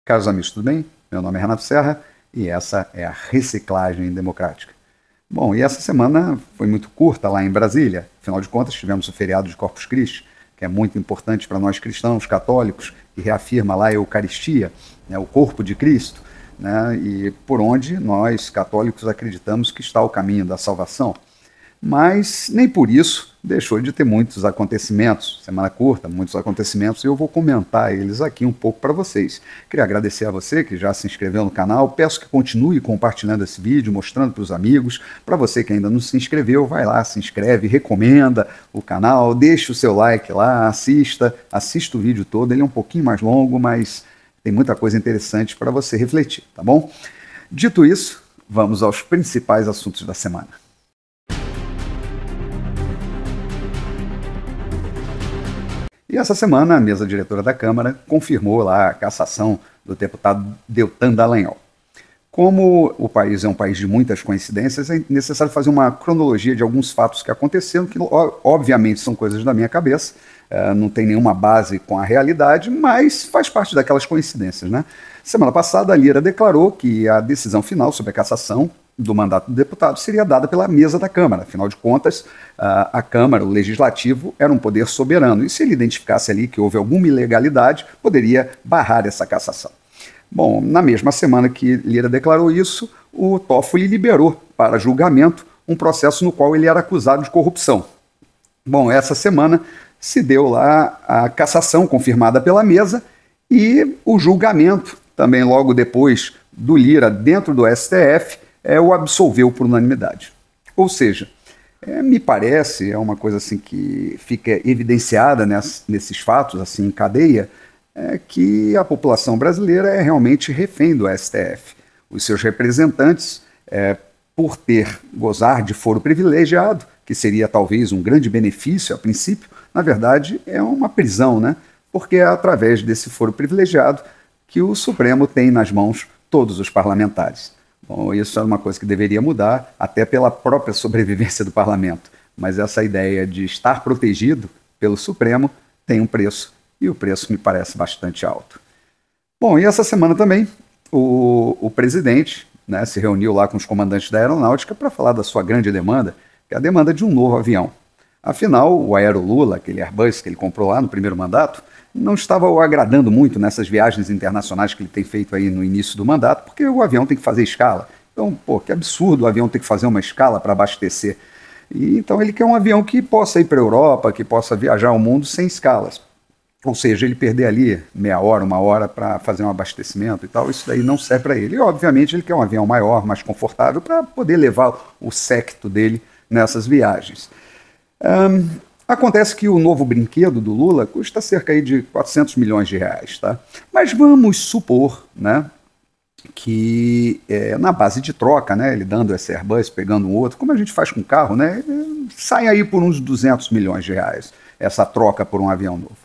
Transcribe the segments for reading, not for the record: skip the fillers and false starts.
Caros amigos, tudo bem? Meu nome é Renato Serra e essa é a Reciclagem Democrática. Bom, e essa semana foi muito curta lá em Brasília. Afinal de contas, tivemos o feriado de Corpus Christi, que é muito importante para nós cristãos, católicos, que reafirma lá a Eucaristia, né, o corpo de Cristo, né, e por onde nós, católicos, acreditamos que está o caminho da salvação. Mas nem por isso deixou de ter muitos acontecimentos. Semana curta, muitos acontecimentos, e eu vou comentar eles aqui um pouco para vocês. Queria agradecer a você que já se inscreveu no canal, peço que continue compartilhando esse vídeo, mostrando para os amigos. Para você que ainda não se inscreveu, vai lá, se inscreve, recomenda o canal, deixa o seu like lá, assista o vídeo todo, ele é um pouquinho mais longo, mas tem muita coisa interessante para você refletir, tá bom? Dito isso, vamos aos principais assuntos da semana. E essa semana, a mesa diretora da Câmara confirmou lá a cassação do deputado Deltan Dallagnol. Como o país é um país de muitas coincidências, é necessário fazer uma cronologia de alguns fatos que aconteceram, que obviamente são coisas da minha cabeça, não tem nenhuma base com a realidade, mas faz parte daquelas coincidências, né? Semana passada, a Lira declarou que a decisão final sobre a cassação do mandato do deputado seria dada pela mesa da Câmara. Afinal de contas, a Câmara, o Legislativo, era um poder soberano, e se ele identificasse ali que houve alguma ilegalidade, poderia barrar essa cassação. Bom, na mesma semana que Lira declarou isso, o Toffoli liberou para julgamento um processo no qual ele era acusado de corrupção. Bom, essa semana se deu lá a cassação confirmada pela mesa e o julgamento, também logo depois do Lira dentro do STF, o absolveu por unanimidade. Ou seja, me parece, é uma coisa assim que fica evidenciada nesses fatos, assim, em cadeia, que a população brasileira é realmente refém do STF. Os seus representantes, por gozar de foro privilegiado, que seria talvez um grande benefício a princípio, na verdade é uma prisão, né? Porque é através desse foro privilegiado que o Supremo tem nas mãos todos os parlamentares. Bom, isso é uma coisa que deveria mudar, até pela própria sobrevivência do parlamento. Mas essa ideia de estar protegido pelo Supremo tem um preço, e o preço me parece bastante alto. Bom, e essa semana também o presidente, né, se reuniu lá com os comandantes da aeronáutica para falar da sua grande demanda, que é a demanda de um novo avião. Afinal, o Aerolula, aquele Airbus que ele comprou lá no primeiro mandato, não estava o agradando muito nessas viagens internacionais que ele tem feito aí no início do mandato, porque o avião tem que fazer escala. Então, pô, que absurdo o avião ter que fazer uma escala para abastecer. E, então ele quer um avião que possa ir para a Europa, que possa viajar ao mundo sem escalas. Ou seja, ele perder ali meia hora, uma hora para fazer um abastecimento e tal, isso daí não serve para ele. E, obviamente, ele quer um avião maior, mais confortável, para poder levar o séquito dele nessas viagens. Acontece que o novo brinquedo do Lula custa cerca aí de 400 milhões de reais, tá? Mas vamos supor, né, que na base de troca, né, ele dando esse Airbus, pegando um outro, como a gente faz com carro, né, sai aí por uns 200 milhões de reais, essa troca por um avião novo.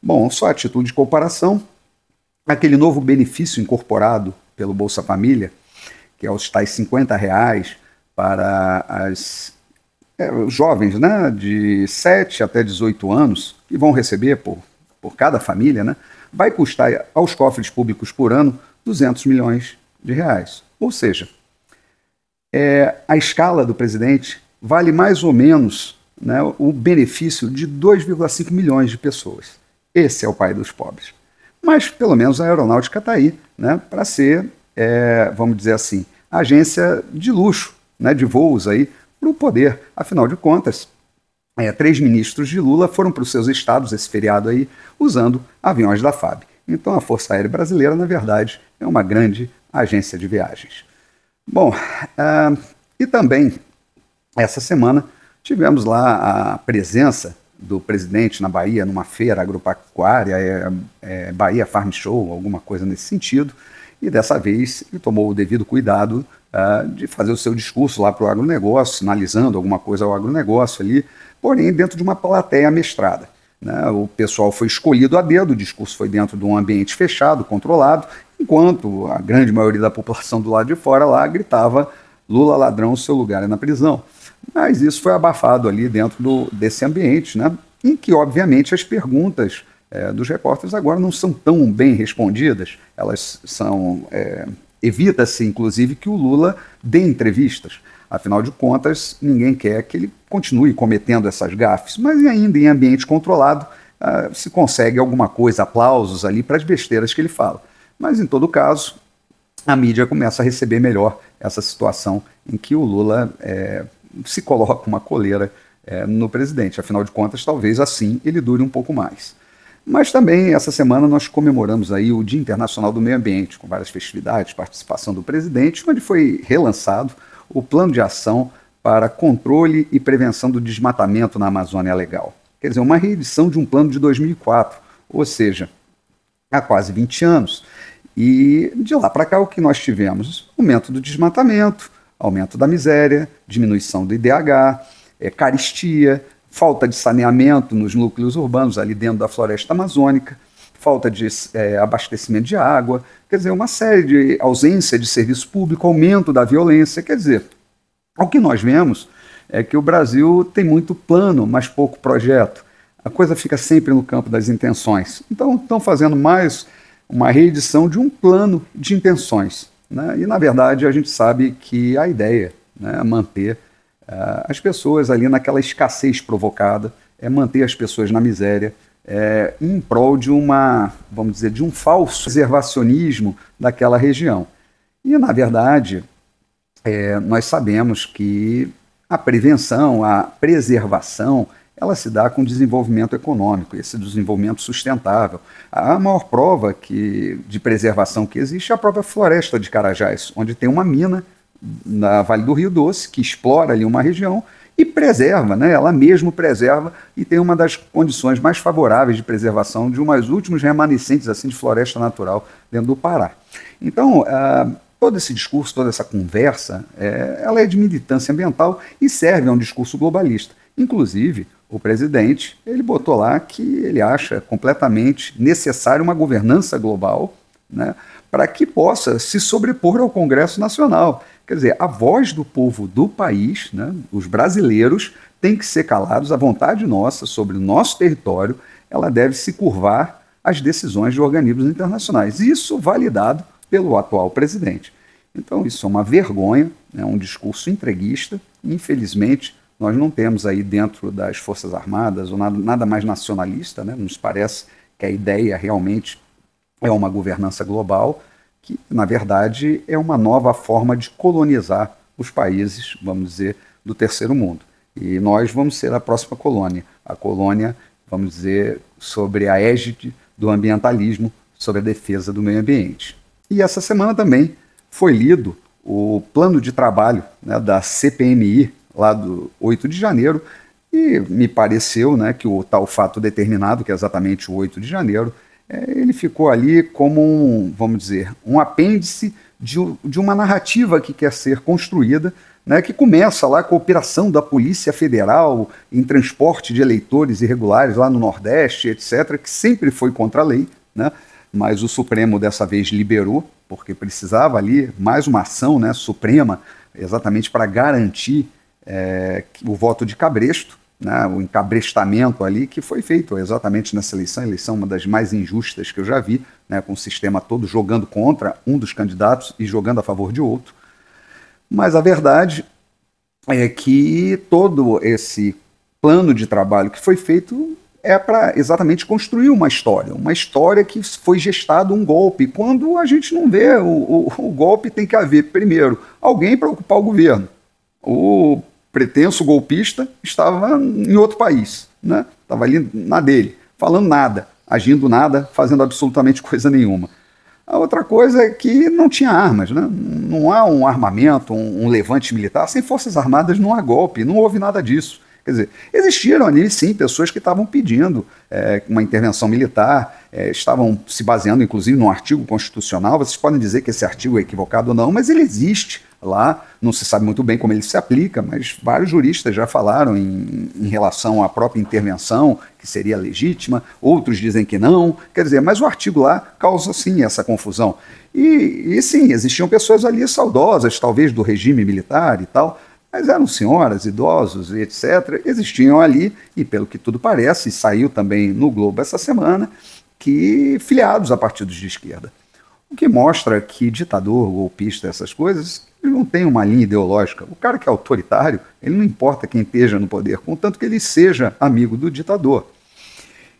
Bom, só a título de comparação, aquele novo benefício incorporado pelo Bolsa Família, que é os tais R$ 50 para os jovens, né, de 7 até 18 anos, que vão receber por cada família, né, vai custar aos cofres públicos por ano 200 milhões de reais. Ou seja, a escala do presidente vale mais ou menos, né, o benefício de 2,5 milhões de pessoas. Esse é o pai dos pobres. Mas, pelo menos, a aeronáutica está aí, né, para ser, vamos dizer assim, agência de luxo, né, de voos aí, para o poder. Afinal de contas, 3 ministros de Lula foram para os seus estados esse feriado aí, usando aviões da FAB. Então a Força Aérea Brasileira, na verdade, é uma grande agência de viagens. Bom, e também, essa semana, tivemos lá a presença do presidente na Bahia, numa feira agropecuária, Bahia Farm Show, alguma coisa nesse sentido, e dessa vez ele tomou o devido cuidado de fazer o seu discurso lá para o agronegócio, sinalizando alguma coisa ao agronegócio ali, porém dentro de uma plateia amestrada, né? O pessoal foi escolhido a dedo, o discurso foi dentro de um ambiente fechado, controlado, enquanto a grande maioria da população do lado de fora lá gritava: Lula ladrão, seu lugar é na prisão. Mas isso foi abafado ali dentro desse ambiente, né? Em que, obviamente, as perguntas dos repórteres agora não são tão bem respondidas, elas são... evita-se, inclusive, que o Lula dê entrevistas. Afinal de contas, ninguém quer que ele continue cometendo essas gafes, mas ainda em ambiente controlado se consegue alguma coisa, aplausos ali para as besteiras que ele fala. Mas, em todo caso, a mídia começa a receber melhor essa situação em que o Lula se coloca uma coleira no presidente. Afinal de contas, talvez assim ele dure um pouco mais. Mas também, essa semana, nós comemoramos aí o Dia Internacional do Meio Ambiente, com várias festividades, participação do presidente, onde foi relançado o Plano de Ação para Controle e Prevenção do Desmatamento na Amazônia Legal. Quer dizer, uma reedição de um plano de 2004, ou seja, há quase 20 anos. E de lá para cá o que nós tivemos? Aumento do desmatamento, aumento da miséria, diminuição do IDH, carestia, falta de saneamento nos núcleos urbanos ali dentro da floresta amazônica, falta de abastecimento de água, quer dizer, uma série de ausência de serviço público, aumento da violência, quer dizer, o que nós vemos é que o Brasil tem muito plano, mas pouco projeto. A coisa fica sempre no campo das intenções. Então, estão fazendo mais uma reedição de um plano de intenções, né? E, na verdade, a gente sabe que a ideia, né, é manter as pessoas ali naquela escassez provocada, é manter as pessoas na miséria, em prol de vamos dizer, de um falso preservacionismo daquela região. E, na verdade, nós sabemos que a prevenção, a preservação, ela se dá com desenvolvimento econômico, esse desenvolvimento sustentável. A maior prova de preservação que existe é a própria floresta de Carajás, onde tem uma mina na Vale do Rio Doce, que explora ali uma região e preserva, né? Ela mesmo preserva e tem uma das condições mais favoráveis de preservação de umas últimos remanescentes assim, de floresta natural dentro do Pará. Então, todo esse discurso, toda essa conversa, ela é de militância ambiental e serve a um discurso globalista. Inclusive, o presidente, ele botou lá que ele acha completamente necessária uma governança global, né, para que possa se sobrepor ao Congresso Nacional. Quer dizer, a voz do povo do país, né, os brasileiros, tem que ser calados, a vontade nossa sobre o nosso território, ela deve se curvar às decisões de organismos internacionais. Isso validado pelo atual presidente. Então, isso é uma vergonha, é um discurso entreguista. Infelizmente, nós não temos aí dentro das Forças Armadas ou nada mais nacionalista, né? Nos parece que a ideia realmente é uma governança global, que, na verdade, é uma nova forma de colonizar os países, vamos dizer, do terceiro mundo. E nós vamos ser a próxima colônia. A colônia, vamos dizer, sobre a égide do ambientalismo, sobre a defesa do meio ambiente. E essa semana também foi lido o plano de trabalho, né, da CPMI, lá do 8 de janeiro, e me pareceu, né, que o tal fato determinado, que é exatamente o 8 de janeiro, ele ficou ali como vamos dizer, um apêndice de uma narrativa que quer ser construída, né, que começa lá com a operação da Polícia Federal em transporte de eleitores irregulares lá no Nordeste, etc., que sempre foi contra a lei, né, mas o Supremo dessa vez liberou, porque precisava ali mais uma ação, né, suprema, exatamente para garantir o voto de cabresto, né, o encabrestamento ali que foi feito exatamente nessa eleição, a eleição uma das mais injustas que eu já vi, né, com o sistema todo jogando contra um dos candidatos e jogando a favor de outro. Mas a verdade é que todo esse plano de trabalho que foi feito é para exatamente construir uma história que foi gestado um golpe. Quando a gente não vê o golpe, tem que haver, primeiro, alguém para ocupar o governo. O pretenso golpista estava em outro país, né? Estava ali na dele, falando nada, agindo nada, fazendo absolutamente coisa nenhuma. A outra coisa é que não tinha armas, né? Não há um armamento, um levante militar. Sem Forças Armadas não há golpe, não houve nada disso. Quer dizer, existiram ali, sim, pessoas que estavam pedindo uma intervenção militar, estavam se baseando, inclusive, num artigo constitucional. Vocês podem dizer que esse artigo é equivocado ou não, mas ele existe lá, não se sabe muito bem como ele se aplica, mas vários juristas já falaram em relação à própria intervenção, que seria legítima, outros dizem que não, quer dizer, mas o artigo lá causa, sim, essa confusão. E sim, existiam pessoas ali saudosas, talvez, do regime militar e tal, mas eram senhoras, idosos e etc., existiam ali, e pelo que tudo parece, saiu também no Globo essa semana, que filiados a partidos de esquerda. O que mostra que ditador, golpista, essas coisas, ele não tem uma linha ideológica. O cara que é autoritário, ele não importa quem esteja no poder, contanto que ele seja amigo do ditador.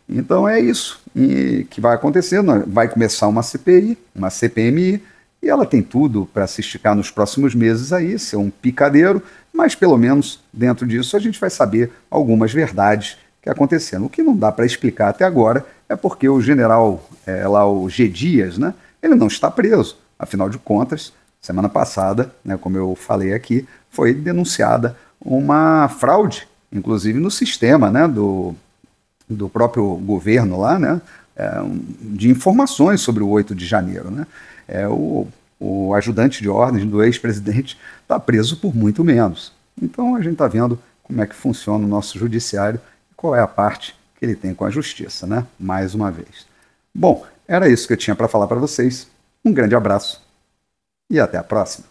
Então é isso que vai acontecer. Vai começar uma CPI, uma CPMI, e ela tem tudo para se esticar nos próximos meses aí, ser um picadeiro, mas pelo menos dentro disso a gente vai saber algumas verdades que aconteceram. O que não dá para explicar até agora é porque o general, lá o G. Dias, né, ele não está preso. Afinal de contas, semana passada, né, como eu falei aqui, foi denunciada uma fraude, inclusive no sistema, né, do próprio governo lá, né, de informações sobre o 8 de janeiro. Né. O ajudante de ordens do ex-presidente está preso por muito menos. Então a gente está vendo como é que funciona o nosso judiciário e qual é a parte que ele tem com a justiça, né? Mais uma vez. Bom, era isso que eu tinha para falar para vocês. Um grande abraço e até a próxima.